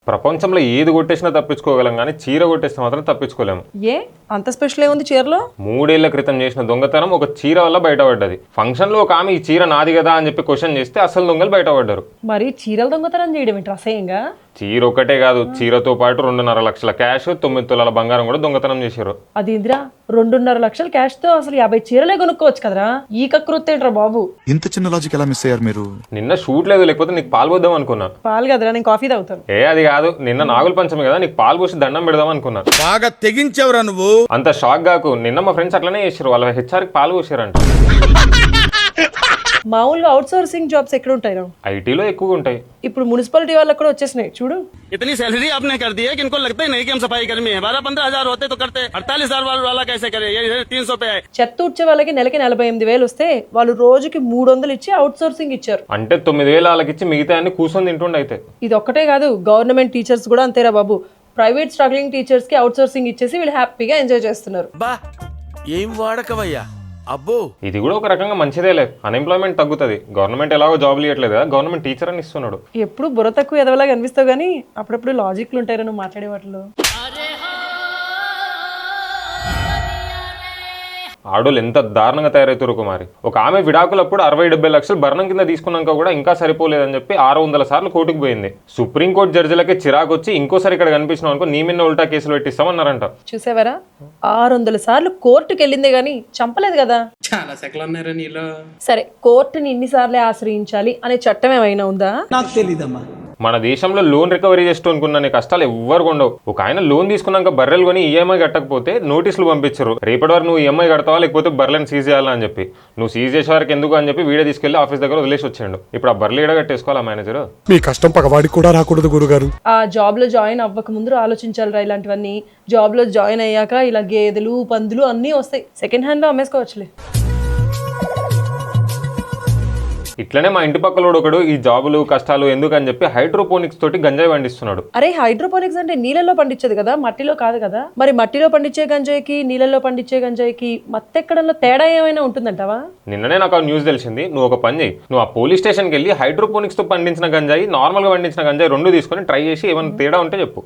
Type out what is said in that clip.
ప్రపంచంలో ఏది కొట్టేసినా తప్పించుకోగలం కానీ చీర కొట్టేస్తే మాత్రం తప్పించుకోలేము. ఏ అంత స్పెషల్ ఏముంది చీరలో? 3 ఏళ్ల క్రితం చేసిన దొంగతనం ఒక చీర వల్ల బయటపడ్డది. ఫంక్షన్ లో ఒక ఆమె ఈ చీర నాది కదా అని చెప్పి క్వశ్చన్ చేస్తే అసలు దొంగలు బయటపడ్డారు. మరి చీరల దొంగతనం చేయడం ఏంటి అసహ్యంగా? చీర ఒకటే కాదు, చీరతో పాటు 2.5 లక్షల క్యాష్, 9 తులాల బంగారం కూడా దొంగతనం చేశారు. అది ఇందిరా 2.5 లక్షల క్యాష్ తో అసలు 50 చీరలే కొనుక్కోవచ్చు కదరా. ఈ కకృతి ఏంట్రా బాబు? ఇంత చిన్న లాజిక్ ఎలా మిస్ అయ్యారు మీరు? నిన్న షూట్ లేదు, లేకపోతే నీకు పాలు పోద్దాం అనుకున్నా. పాలు కదరా, నేను కాఫీ తాగుతాను. అది కాదు, నిన్న నాగుల పంచమి కదా, నీకు పాలు పోసి దండం పెడదాం అనుకున్నా. బాగా తెగించవరా నువ్వు. అంత షాక్ కాకు, నిన్న మా ఫ్రెండ్స్ అట్లనే చేశారు. వాళ్ళ హెచ్ఆర్కి పాలు పోసారంట. మామూలుగా అవుట్ సోర్సింగ్ జాబ్స్ ఎక్కడ ఉంటాయి? ఐటీలో ఎక్కువగా ఉంటాయి. ఇప్పుడు మున్సిపాలిటీ వాళ్ళకి కూడా వచ్చేసినాయి చూడు. इतनी सैलरी आपने कर दी है कि इनको लगता ही नहीं कि हम सफाई कर्मी है. 12-15 हजार होते तो करते. 48,000 वाला कैसे करे? ये 300 पे है. చెత్త ఊడ్చే వాళ్ళకి నెలకి 48,000 వస్తే వాళ్ళు రోజుకి 300 ఇచ్చి అవుట్ సోర్సింగ్ ఇచ్చారు. అంటే 9,000 వాళ్ళకి ఇచ్చి మిగతా అన్ని కూర్చొని తింటుండే. అయితే ఇది ఒక్కటే కాదు, గవర్నమెంట్ టీచర్స్ కూడా అంతేరా బాబు. ప్రైవేట్ స్ట్రగ్లింగ్ టీచర్స్ కి అవుట్ సోర్సింగ్ ఇచ్చేసి వీళ్ళు హ్యాపీగా ఎంజాయ్ చేస్తున్నారు. బా ఏం వాడకవయ్యా అబ్బో. ఇది కూడా ఒక రకంగా మంచిదేలే, అన్ఎంప్లాయ్మెంట్ తగ్గుతుంది. గవర్నమెంట్ ఎలాగో జాబ్లు ఇవ్వట్లేదు కదా, గవర్నమెంట్ టీచర్ అని ఇస్తున్నాడు. ఎప్పుడు బుర్ర తక్కువ ఎదవలాగా అనిపిస్తావు కానీ అప్పుడప్పుడు లాజిక్లు ఉంటాయి నువ్వు మాట్లాడే వాటిలో. ఆడోళ్ళు ఎంత దారుణంగా తయారవుతారు కుమారి. ఒక ఆమె విడాకులప్పుడు 60-70 లక్షలు భరణం కింద తీసుకున్నాక కూడా ఇంకా సరిపోలేదని చెప్పి 600 సార్లు కోర్టుకు పోయింది. సుప్రీంకోర్టు జడ్జిలకే చిరాకు వచ్చి ఇంకోసారి ఇక్కడ కనిపించినావు అనుకో నీ మీద ఉల్టా కేసులు పెట్టిస్తామన్నారంట. చూసావరా, 600 సార్లు కోర్టుకు వెళ్ళిందే గానీ చంపలేదు కదా. చాలా సెకలు ఉన్నారా నీలో? సరే, కోర్టుని ఇన్నిసార్లే ఆశ్రయించాలి అనే చట్టం ఏమైనా ఉందా? నాకు తెలీదమ్మా. మన దేశంలో లోన్ రికవరీ చేసుకోనుకున్న కష్టాలు ఎవ్వరు ఉండవు. ఒక ఆయన లోన్ తీసుకున్నాక బర్రెలు కొని ఈఎంఐ కట్టకపోతే నోటీసులు పంపించారు. రేపటి వరకు నువ్వు ఈఎంఐ కడతావా లేకపోతే బర్రెలను సీజ్ చేయాలని చెప్పి. నువ్వు సీజ్ చేసే వరకు ఎందుకు అని చెప్పి వీడియో తీసుకెళ్లి ఆఫీస్ దగ్గర వదిలేసి వచ్చాడు. ఇప్పుడు ఆ బర్రెలు ఏడ కట్టేసుకోవాలా మేనేజర్? మీ కష్టం పగవాడికి కూడా రాకూడదు గురుగారు. ఆ జాబ్ లో జాయిన్ అవ్వక ముందు ఆలోచించాలిరా ఇలాంటివన్నీ. జాబ్ లో జాయిన్ అయ్యాక ఇలా గేదెలు పందులు అన్నీ వస్తాయి, సెకండ్ హ్యాండ్ లో అమ్మేసుకోవచ్చులే. ఇట్లనే మా ఇంటి పక్కల ఒకడు ఈ జాబులు కష్టాలు ఎందుకు అని చెప్పి హైడ్రోపోనిక్స్ తోటి గంజాయి పండిస్తున్నాడు. అరే, హైడ్రోపోనిక్స్ అంటే నీళ్ళలో పండించేది కదా, మట్టిలో కాదు కదా. మరి మట్టిలో పండించే గంజాయికి నీళ్ళలో పండించే గంజాయికి మత్తెక్కడంలో తేడా ఏమైనా ఉంటుందంటావా? నిన్ననే నాకు ఆ న్యూస్ తెలిసింది. నువ్వు ఒక పని చేయి, నువ్వు ఆ పోలీస్ స్టేషన్కి వెళ్ళి హైడ్రోపోనిక్స్ తో పండించిన గంజాయి, నార్మల్ గా పండించిన గంజాయి 2 తీసుకొని ట్రై చేసి ఏమైనా తేడా ఉంటే చెప్పు.